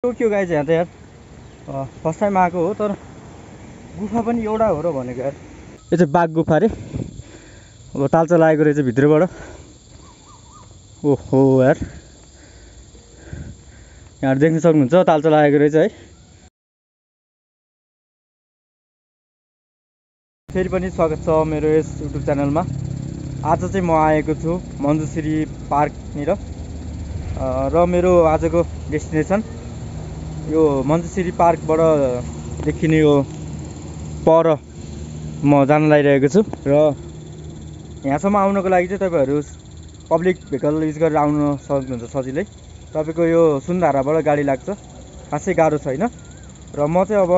के गाइज यहाँ त यार फर्स्ट टाइम आएको हो तर गुफा पनि एउटा हो र भनेको यार। यो चाहिँ बाघ गुफा रे। अब तालचा लागेको रहेछ भित्रबाट। ओहो यार यहाँ देख्न सक्नुहुन्छ तालचा लागेको रहेछ है। फेरि पनि स्वागत छ मेरो यस युट्युब च्यानलमा। आज चाहिँ म आएको छु मञ्जुश्री पार्कनिर र मेरो आजको डेस्टिनेसन यो मञ्जुश्री पार्कबाट देखिने यो पर म जान लागिरहेको छु र यहाँसम्म आउनको लागि चाहिँ तपाईहरु पब्लिक भेहिकल युज गरेर आउन सक्नुहुन्छ सजिलै। तपाईको यो सुनधाराबाट गाडी लाग्छ, खासै गाह्रो छैन। र म चाहिँ अब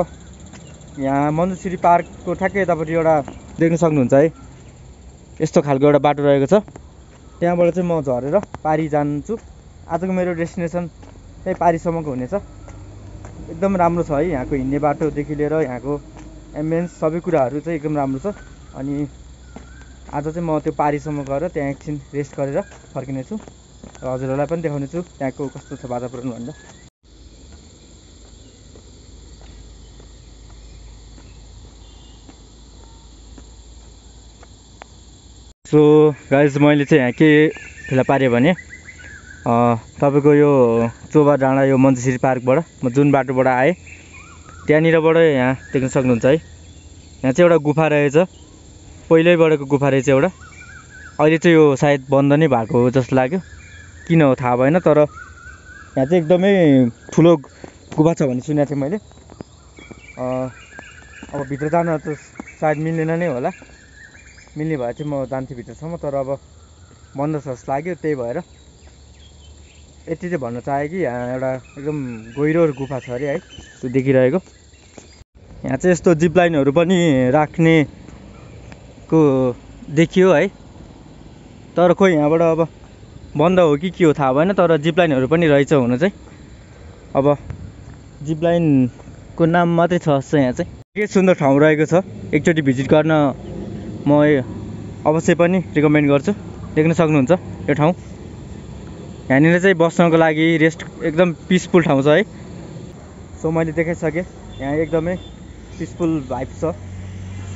यहाँ मञ्जुश्री पार्कको ठ्याक्कै यतापट्टि एउटा देख्न सक्नुहुन्छ है, यस्तो खालको एउटा बाटो रहेको छ। त्यहाँबाट चाहिँ म झरेर पारी जान्छु। आजको मेरो डेस्टिनेसन त्यही पारीसम्मको हुनेछ। एकदम राम्रो छ है, यहाँको हिँड्ने बाटोदेखि लिएर यहाँको एम्बियन्स सबै कुराहरू चाहिँ एकदम राम्रो छ। अनि आज चाहिँ म त्यो पारीसम्म गएर त्यहाँ एकछिन रेस्ट गरेर फर्किनेछु र हजुरहरूलाई पनि देखाउनेछु त्यहाँको कस्तो छ वातावरण भनेर। सो गाइज मैले चाहिँ यहाँ के फेला पारेँ भने तपाईको यो चोबा डाँडा यो मञ्जुश्री पार्कबाट म जुन बाटोबाट आएँ त्यहाँनिरबाट यहाँ देख्न सक्नुहुन्छ है, यहाँ चाहिँ एउटा गुफा रहेछ। पहिल्यैबाटको गुफा रहेछ एउटा। अहिले चाहिँ यो सायद बन्द नै भएको हो जस्तो लाग्यो, किन हो थाहा भएन। तर यहाँ चाहिँ एकदमै ठुलो गुफा छ भन्ने सुनेको थिएँ मैले। अब भित्र जान त सायद मिल्दैन नै होला, मिल्ने भए चाहिँ म जान्थेँ भित्रसम्म। तर अब बन्द छ जस्तो लाग्यो, त्यही भएर यति चाहिँ भन्न चाहेँ कि यहाँ एउटा एकदम गहिरो गुफा छ अरे है, त्यो देखिरहेको। यहाँ चाहिँ यस्तो जिप लाइनहरू पनि राख्नेको देखियो है, तर खोइ यहाँबाट अब बन्द हो कि के हो थाहा भएन। तर जिप लाइनहरू पनि रहेछ हुन चाहिँ। अब जिप लाइनको नाम मात्रै छ जस्तो यहाँ चाहिँ। के सुन्दर ठाउँ रहेको छ, एकचोटि भिजिट गर्न म अवश्य पनि रिकमेन्ड गर्छु। देख्न सक्नुहुन्छ यो ठाउँ, यहाँनिर चाहिँ बस्नको लागि रेस्ट एकदम पिसफुल ठाउँ छ है। सो मैले देखाइसकेँ, यहाँ एकदमै पिसफुल भाइब छ।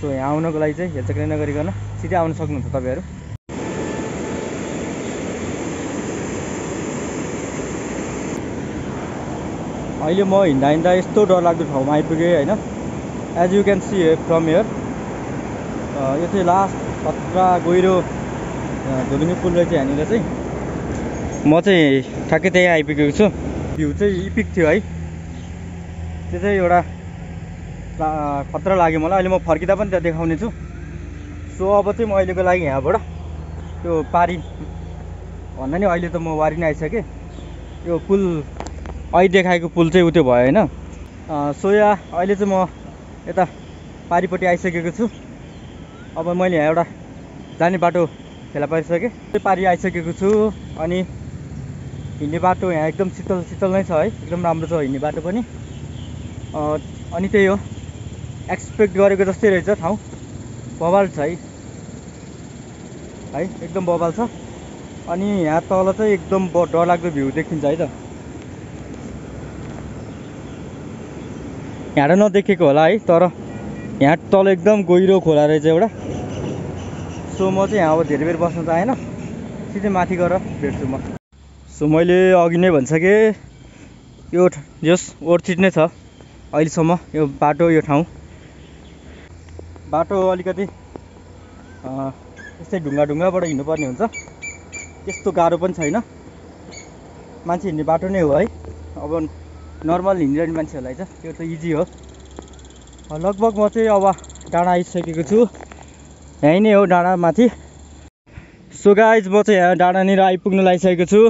सो यहाँ आउनको लागि चाहिँ हेरचेक्राइ नगरिकन सिधै आउन सक्नुहुन्छ तपाईहरु। अहिले म हिँड्दा हिँड्दा यस्तो डरलाग्दो ठाउँमा आइपुगेँ होइन। As you can see from here, यो चाहिँ लास्ट खतरा गहिरो धुलिनी पुल रहेछ यहाँनिर चाहिँ। म चाहिँ ठ्याक्कै त्यहीँ आइपुगेको छु। भ्यू चाहिँ इपिक थियो है, त्यो चाहिँ एउटा खतरा लाग्यो मलाई। अहिले म फर्किँदा पनि त्यहाँ देखाउने छु। सो अब चाहिँ म अहिलेको लागि यहाँबाट त्यो पारी भन्दा नि अहिले त म वारी नै आइसकेँ। यो पुल अहिले देखाएको पुल चाहिँ उत्यो भयो होइन। सो अहिले चाहिँ म यता पारीपट्टि आइसकेको छु। अब मैले यहाँ एउटा जाने बाटो फेला पारिसकेँ, त्यो पारी आइसकेको छु। अनि हिँड्ने बाटो यहाँ एकदम शीतल शीतल नै छ है, एकदम राम्रो छ हिँड्ने बाटो पनि। अनि त्यही हो, एक्सपेक्ट गरेको जस्तै रहेछ ठाउँ। बवाल छ है, एकदम बवाल छ। अनि यहाँ तल चाहिँ एकदम डरलाग्दो भ्यू देखिन्छ है त। यहाँ नदेखेको होला है, तर यहाँ तल एकदम गहिरो खोला रहेछ एउटा। सो म चाहिँ यहाँ अब धेरै बेर बस्न चाहेन, सिधै माथि गएर भेट्छु म। सो मैले अघि नै भनिसकेँ, यो जस वर्थ इट नै छ अहिलेसम्म यो बाटो, यो ठाउँ। बाटो अलिकति यस्तै ढुङ्गाबाट हिँड्नुपर्ने हुन्छ, त्यस्तो गाह्रो पनि छैन। मान्छे हिँड्ने बाटो नै हो है। अब नर्मल हिँडिरहने मान्छेहरूलाई चाहिँ त्यो त इजी हो। लगभग म चाहिँ अब डाँडा आइसकेको छु, यहीँ नै हो डाँडा माथि। सो गाइज म चाहिँ यहाँ डाँडानिर आइपुग्न लागिसकेको छु।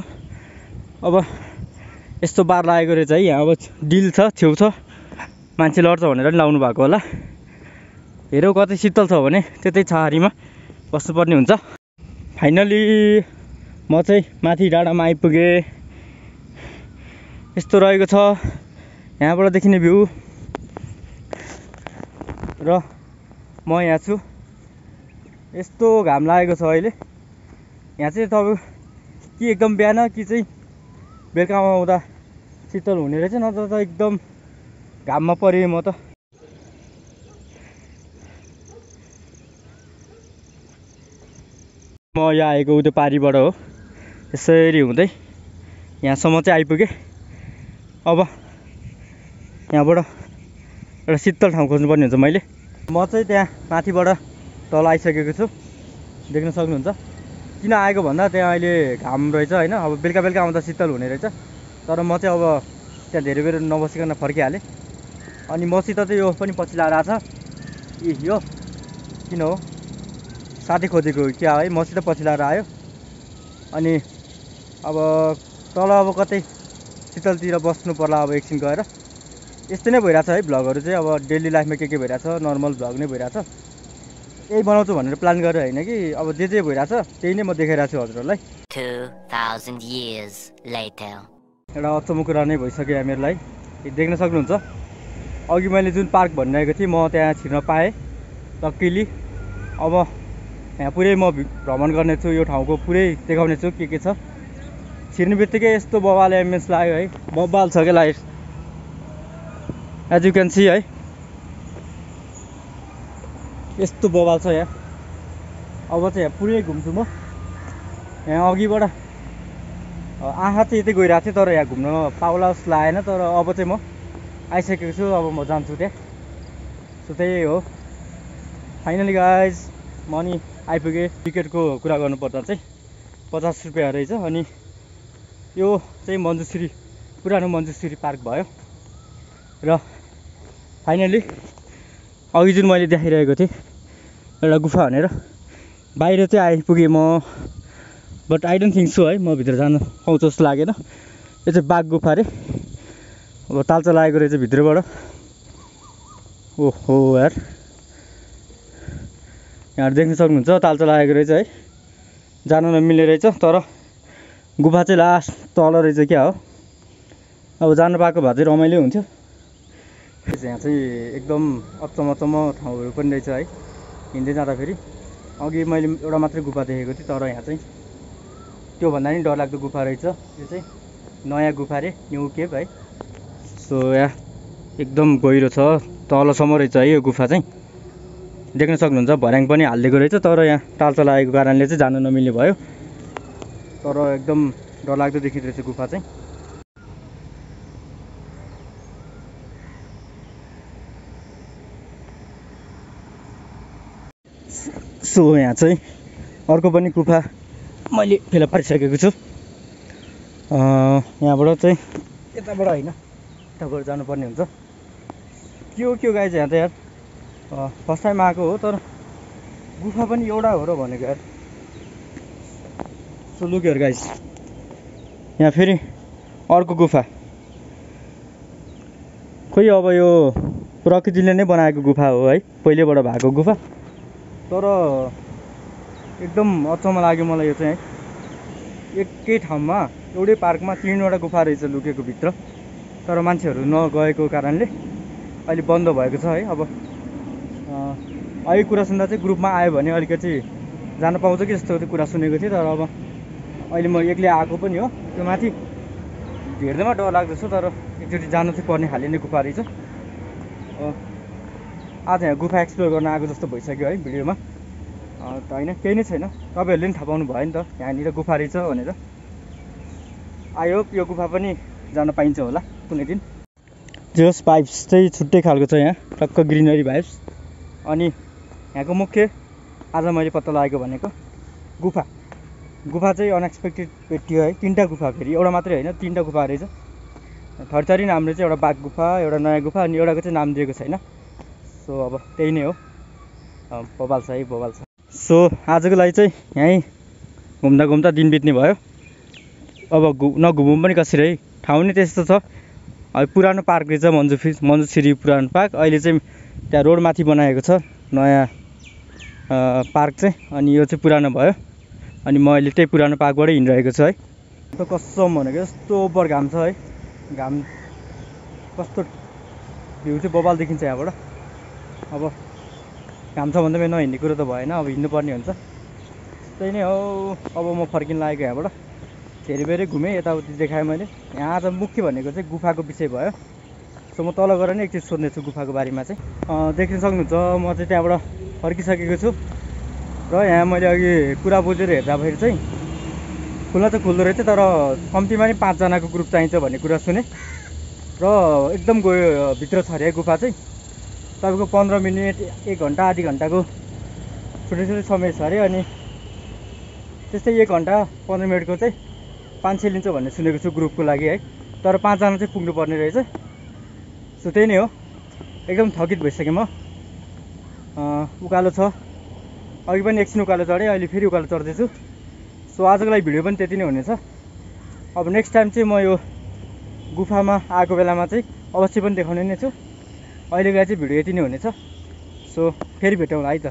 अब यस्तो बार लागेको रहेछ है यहाँ। अब डिल छ, छेउ छ, मान्छे लड्छ भनेर नि लाउनु भएको होला। हेरौँ कतै शीतल छ भने त्यतै छाहारीमा बस्नुपर्ने हुन्छ। फाइनली म चाहिँ माथि डाँडामा आइपुगेँ। यस्तो रहेको छ यहाँबाट देखिने भ्यू। र म यहाँ छु, यस्तो घाम लागेको छ अहिले। यहाँ चाहिँ तपाईँ कि एकदम बिहान कि चाहिँ बेलुकामा आउँदा शीतल हुने रहेछ, नत्र त एकदम घाममा परेँ म त। म यहाँ आएको उदय पारीबाट हो, यसरी हुँदै यहाँसम्म चाहिँ आइपुगेँ। अब यहाँबाट एउटा शीतल ठाउँ खोज्नुपर्ने हुन्छ। म चाहिँ त्यहाँ माथिबाट तल आइसकेको छु, देख्न सक्नुहुन्छ। किन आएको भन्दा त्यहाँ अहिले घाम रहेछ होइन, अब बेलुका बेलुका आउँदा शीतल हुने रहेछ। तर म चाहिँ अब त्यहाँ धेरै बेर नबसिकन फर्किहालेँ। अनि मसित चाहिँ यो पनि पछि लाएर आएको छ। यो किन हो, साथी खोजेको क्या है, मसित पछि लाएर आयो। अनि अब तल अब कतै शीतलतिर बस्नु पर्ला अब एकछिन गएर। यस्तै नै भइरहेछ है भ्लगहरू चाहिँ। अब डेली लाइफमा के भइरहेछ, नर्मल भ्लग नै भइरहेछ। यही बनाउँछु भनेर प्लान गरेर होइन कि, अब जे भइरहेछ त्यही नै म देखाइरहेको छु हजुरहरूलाई। 2000 years later. एउटा अचम्मको कुरा नै भइसक्यो यहाँ मेरो लागि। देख्न सक्नुहुन्छ, अघि मैले जुन पार्क भनिरहेको थिएँ म त्यहाँ छिर्न पाएँ लक्किली। अब यहाँ पुरै म भ्रमण गर्नेछु, यो ठाउँको पुरै देखाउने छु के छ। छिर्ने बित्तिकै यस्तो बवाल एम्बियन्स लाग्यो है, बवाल छ क्या light, as you can see है। यस्तो बवाल छ यहाँ। अब चाहिँ यहाँ पुरै घुम्छु म। यहाँ अघिबाट आँखा चाहिँ यतै गइरहेको थियो, तर यहाँ घुम्न पाउला जस्तो लागेन। तर अब चाहिँ म आइसकेको छु, अब म जान्छु त्यहाँ। सो त्यही हो फाइनली गाइज, म नि आइपुगेँ। टिकटको कुरा गर्नुपर्दा चाहिँ 50 रुपियाँ रहेछ। अनि यो चाहिँ मञ्जुश्री, पुरानो मञ्जुश्री पार्क भयो। र फाइनली अघि जुन मैले देखाइरहेको थिएँ एउटा गुफा भनेर, बाहिर चाहिँ आइपुगेँ म। But I don't think so है, म भित्र जान पाउँछु जस्तो लागेन। यो चाहिँ बाघ गुफा अरे। अब तालचा लागेको रहेछ भित्रबाट। ओहो यार, यहाँ देख्न सक्नुहुन्छ तालचा लागेको रहेछ है, जान नमिल्ने रहेछ। तर गुफा चाहिँ लास्ट तल रहेछ क्या हो। अब जानु पाएको भए चाहिँ रमाइलो हुन्थ्यो। यहाँ चाहिँ एकदम अचम्म ठाउँहरू पनि रहेछ है हिँड्दै जाँदाखेरि। अघि मैले एउटा मात्रै गुफा देखेको थिएँ, तर यहाँ चाहिँ त्योभन्दा नि डरलाग्दो गुफा रहेछ। यो चाहिँ नयाँ गुफा रे, न्यू केभ है। सो यहाँ एकदम गहिरो छ, तलसम्म रहेछ है यो गुफा चाहिँ। देख्न सक्नुहुन्छ भर्याङ पनि हालिदिएको रहेछ, तर यहाँ तालचा लागेको कारणले चाहिँ जानु नमिल्ने भयो। तर एकदम डरलाग्दो देखिँदो रहेछ गुफा चाहिँ। सो यहाँ चाहिँ अर्को पनि गुफा मैले फेला पारिसकेको छु। यहाँबाट चाहिँ यताबाट होइन, यताबाट जानुपर्ने हुन्छ। के हो गाइज, यहाँ त यार फर्स्ट टाइम आएको हो, तर गुफा पनि एउटा हो र भनेको यार। सो लुक हियर गाइज, यहाँ फेरि अर्को गुफा। खोइ अब यो प्रकृतिले नै बनाएको गुफा हो है, पहिलेबाट भएको गुफा। तर एकदम अचम्म लाग्यो मलाई यो चाहिँ है। एकै ठाउँमा एउटै पार्कमा 3वटा गुफा रहेछ लुकेको भित्र। तर मान्छेहरू नगएको कारणले अहिले बन्द भएको छ है। अब अहिले कुरा सुन्दा चाहिँ ग्रुपमा आयो भने अलिकति जान पाउँछ कि जस्तो कुरा सुनेको थिएँ। तर अब अहिले म एक्लै आएको पनि हो, त्यो माथि हेर्दैमा डर लाग्दैछ। तर एकचोटि जानु चाहिँ पर्ने खाले नै गुफा रहेछ। आज यहाँ गुफा एक्सप्लोर गर्न आएको जस्तो भइसक्यो है भिडियोमा त होइन, केही नै छैन। तपाईँहरूले पनि थाहा पाउनु भयो नि त यहाँनिर गुफा रहेछ भनेर। आई होप यो गुफा पनि जान पाइन्छ होला कुनै दिन। जस भाइब्स चाहिँ छुट्टै खालको छ यहाँ, टक्क ग्रिनरी भाइब्स। अनि यहाँको मुख्य आज मैले पत्ता लागेको भनेको गुफा चाहिँ अनएक्सपेक्टेड भेटियो है। 3टा गुफा, फेरि एउटा मात्रै होइन 3टा गुफा रहेछ। थरथरी नाम रहेछ, एउटा बाघ गुफा, एउटा नयाँ गुफा, अनि एउटाको चाहिँ नाम दिएको छैन। सो अब त्यही नै हो, बवाल छ है, बवाल छ। सो आजको लागि चाहिँ यहीँ घुम्दा दिन बित्ने भयो। अब नघुमौँ पनि कसरी है, ठाउँ नै त्यस्तो छ। अब पुरानो पार्क रहेछ मञ्जुश्री पुरानो पार्क। अहिले चाहिँ त्यहाँ रोड माथि बनाएको छ नयाँ पार्क चाहिँ, अनि यो चाहिँ पुरानो भयो। अनि म अहिले त्यही पुरानो पार्कबाटै हिँडिरहेको छु है। त कसम भनेको यस्तो ओभर घाम छ है, घाम कस्तो भ्यू चाहिँ बवाल देखिन्छ यहाँबाट। अब घाम छ भन्दा पनि नहिँड्ने कुरो त भएन, अब हिँड्नुपर्ने हुन्छ। त्यही नै हो। अब म फर्किन लागेको यहाँबाट। धेरै घुमेँ, यताउति देखाएँ मैले। यहाँ आज मुख्य भनेको चाहिँ गुफाको विषय भयो। सो म तल गएर नै एकचोटि सोध्नेछु गुफाको बारेमा चाहिँ। देख्न सक्नुहुन्छ म चाहिँ त्यहाँबाट फर्किसकेको छु र यहाँ मैले अघि कुरा बुझेर हेर्दाखेरि चाहिँ खुल्न त खुल्दो रहेछ, तर कम्तीमा नि 5 जनाको ग्रुप चाहिन्छ भन्ने कुरा सुने र एकदम गयो भित्र छ अरे गुफा चाहिँ। तपाईँको 15 मिनट 1 घन्टा आधी घन्टाको छुट्टै समय छ अरे। अनि त्यस्तै 1 घन्टा 15 मिनटको चाहिँ 500 लिन्छ भन्ने सुनेको छु ग्रुपको लागि है। तर 5 जना चाहिँ पुग्नु पर्ने रहेछ। सो त्यही नै हो, एकदम थकित भइसकेँ म। उकालो छ, अघि पनि एकछिन उकालो चढेँ, अहिले फेरि उकालो चढ्दैछु। सो आजको लागि भिडियो पनि त्यति नै हुनेछ। अब नेक्स्ट टाइम चाहिँ म यो गुफामा आएको बेलामा चाहिँ अवश्य पनि देखाउने नै छु। अहिलेको लागि चाहिँ भिडियो यति नै हुनेछ। सो फेरि भेटौँला है त।